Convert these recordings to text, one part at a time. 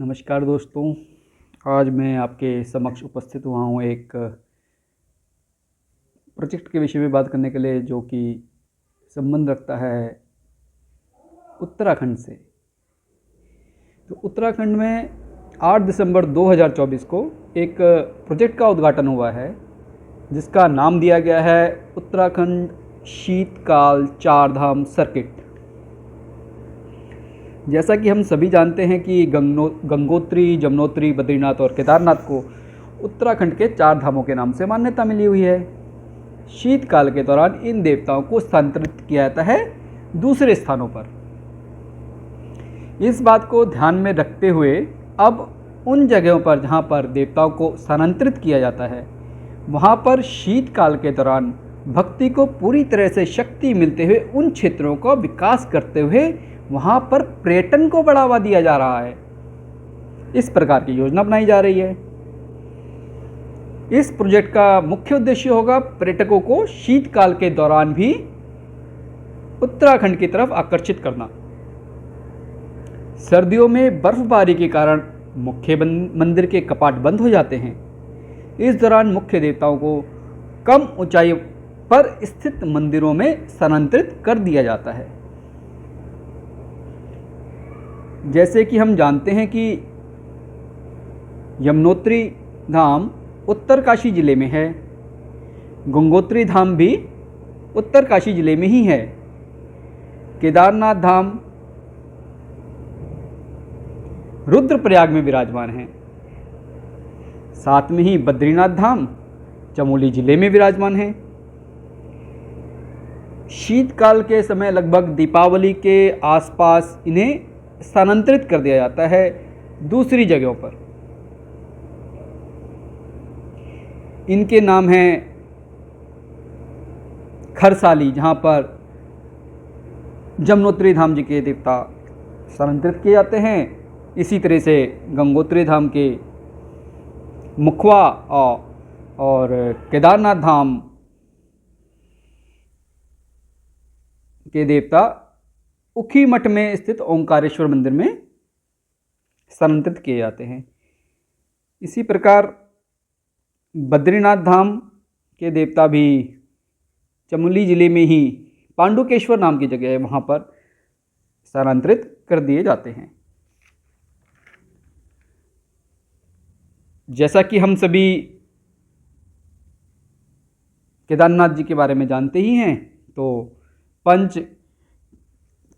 नमस्कार दोस्तों। आज मैं आपके समक्ष उपस्थित हुआ हूँ एक प्रोजेक्ट के विषय में बात करने के लिए, जो कि संबंध रखता है उत्तराखंड से। तो उत्तराखंड में 8 दिसंबर 2024 को एक प्रोजेक्ट का उद्घाटन हुआ है, जिसका नाम दिया गया है उत्तराखंड शीतकाल चारधाम सर्किट। जैसा कि हम सभी जानते हैं कि गंगोत्री, जमुनोत्री, बद्रीनाथ और केदारनाथ को उत्तराखंड के चार धामों के नाम से मान्यता मिली हुई है। शीतकाल के दौरान इन देवताओं को स्थानांतरित किया जाता है दूसरे स्थानों पर। इस बात को ध्यान में रखते हुए अब उन जगहों पर जहां पर देवताओं को स्थानांतरित किया जाता है, वहां पर शीतकाल के दौरान भक्ति को पूरी तरह से शक्ति मिलते हुए उन क्षेत्रों का विकास करते हुए वहाँ पर पर्यटन को बढ़ावा दिया जा रहा है। इस प्रकार की योजना बनाई जा रही है। इस प्रोजेक्ट का मुख्य उद्देश्य होगा पर्यटकों को शीतकाल के दौरान भी उत्तराखंड की तरफ आकर्षित करना। सर्दियों में बर्फबारी के कारण मुख्य मंदिर के कपाट बंद हो जाते हैं। इस दौरान मुख्य देवताओं को कम ऊंचाई पर स्थित मंदिरों में स्थानांतरित कर दिया जाता है। जैसे कि हम जानते हैं कि यमुनोत्री धाम उत्तरकाशी जिले में है, गंगोत्री धाम भी उत्तरकाशी जिले में ही है, केदारनाथ धाम रुद्रप्रयाग में विराजमान है, साथ में ही बद्रीनाथ धाम चमोली जिले में विराजमान है। शीतकाल के समय लगभग दीपावली के आसपास इन्हें स्थानांतरित कर दिया जाता है दूसरी जगहों पर। इनके नाम हैं खरसाली, जहाँ पर जमुनोत्री धाम जी के देवता स्थानांतरित किए जाते हैं। इसी तरह से गंगोत्री धाम के मुखवा और केदारनाथ धाम के देवता उखी मठ में स्थित ओंकारेश्वर मंदिर में स्थानांतरित किए जाते हैं। इसी प्रकार बद्रीनाथ धाम के देवता भी चमोली जिले में ही पांडुकेश्वर नाम की जगह है, वहाँ पर स्थानांतरित कर दिए जाते हैं। जैसा कि हम सभी केदारनाथ जी के बारे में जानते ही हैं, तो पंच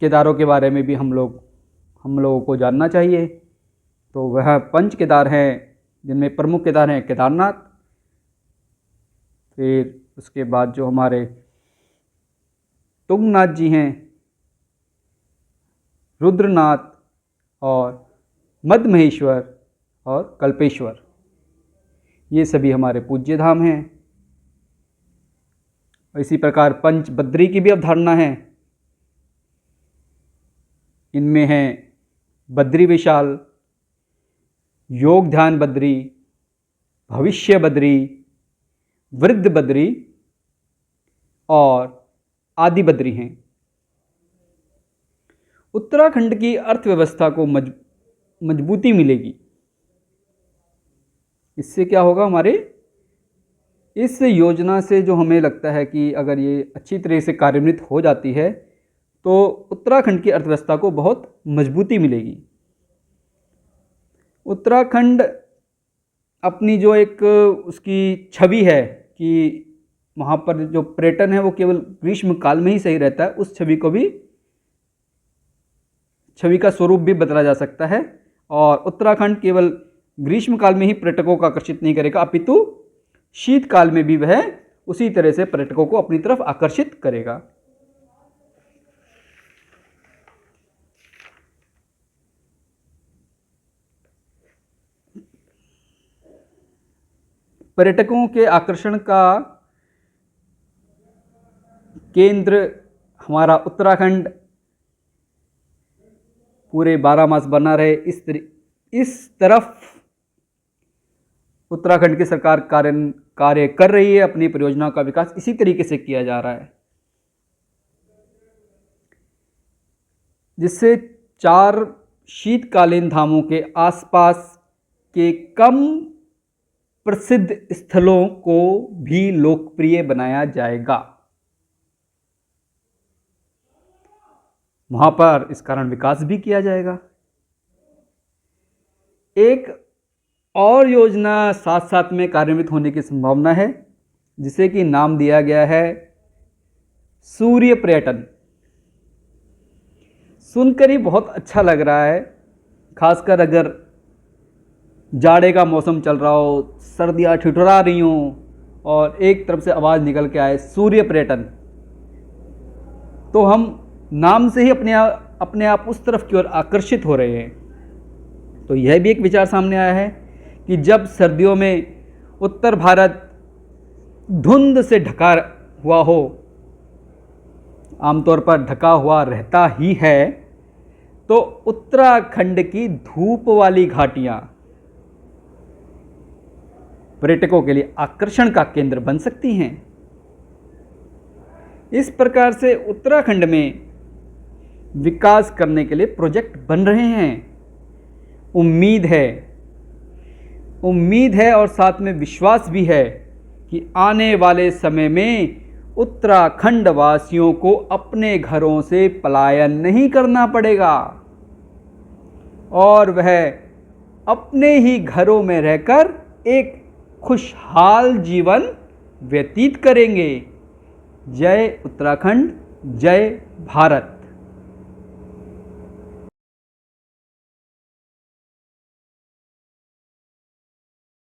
केदारों के बारे में भी हम लोगों को जानना चाहिए। तो वह पंच केदार हैं, जिनमें प्रमुख केदार हैं केदारनाथ, फिर उसके बाद जो हमारे तुंगनाथ जी हैं, रुद्रनाथ और मद्महेश्वर और कल्पेश्वर, ये सभी हमारे पूज्य धाम हैं। इसी प्रकार पंच बद्री की भी अवधारणा है। इनमें हैं बद्री विशाल, योग ध्यान बद्री, भविष्य बद्री, वृद्ध बद्री और आदि बद्री हैं। उत्तराखंड की अर्थव्यवस्था को मजबूती मिलेगी। इससे क्या होगा, हमारे इस योजना से जो हमें लगता है कि अगर ये अच्छी तरह से कार्यान्वित हो जाती है तो उत्तराखंड की अर्थव्यवस्था को बहुत मजबूती मिलेगी। उत्तराखंड अपनी जो एक उसकी छवि है कि वहाँ पर जो पर्यटन है वो केवल ग्रीष्म काल में ही सही रहता है, उस छवि का स्वरूप भी बदला जा सकता है। और उत्तराखंड केवल ग्रीष्म काल में ही पर्यटकों को आकर्षित नहीं करेगा, अपितु शीतकाल में भी वह उसी तरह से पर्यटकों को अपनी तरफ आकर्षित करेगा। पर्यटकों के आकर्षण का केंद्र हमारा उत्तराखंड पूरे 12 मास बना रहे, इस तरफ उत्तराखंड की सरकार कार्य कर रही है। अपनी परियोजनाओं का विकास इसी तरीके से किया जा रहा है, जिससे 4 शीतकालीन धामों के आसपास के कम प्रसिद्ध स्थलों को भी लोकप्रिय बनाया जाएगा। वहां पर इस कारण विकास भी किया जाएगा। एक और योजना साथ साथ में कार्यान्वित होने की संभावना है, जिसे कि नाम दिया गया है सूर्य पर्यटन। सुनकर ही बहुत अच्छा लग रहा है, खासकर अगर जाड़े का मौसम चल रहा हो, सर्दियाँ ठिठुरा रही हों और एक तरफ से आवाज़ निकल के आए सूर्य पर्यटन, तो हम नाम से ही अपने आप उस तरफ की ओर आकर्षित हो रहे हैं। तो यह भी एक विचार सामने आया है कि जब सर्दियों में उत्तर भारत धुंध से ढका हुआ हो, आमतौर पर ढका हुआ रहता ही है, तो उत्तराखंड की धूप वाली घाटियां पर्यटकों के लिए आकर्षण का केंद्र बन सकती हैं। इस प्रकार से उत्तराखंड में विकास करने के लिए प्रोजेक्ट बन रहे हैं। उम्मीद है और साथ में विश्वास भी है कि आने वाले समय में उत्तराखंड वासियों को अपने घरों से पलायन नहीं करना पड़ेगा और वह अपने ही घरों में रहकर एक खुशहाल जीवन व्यतीत करेंगे। जय उत्तराखंड, जय भारत।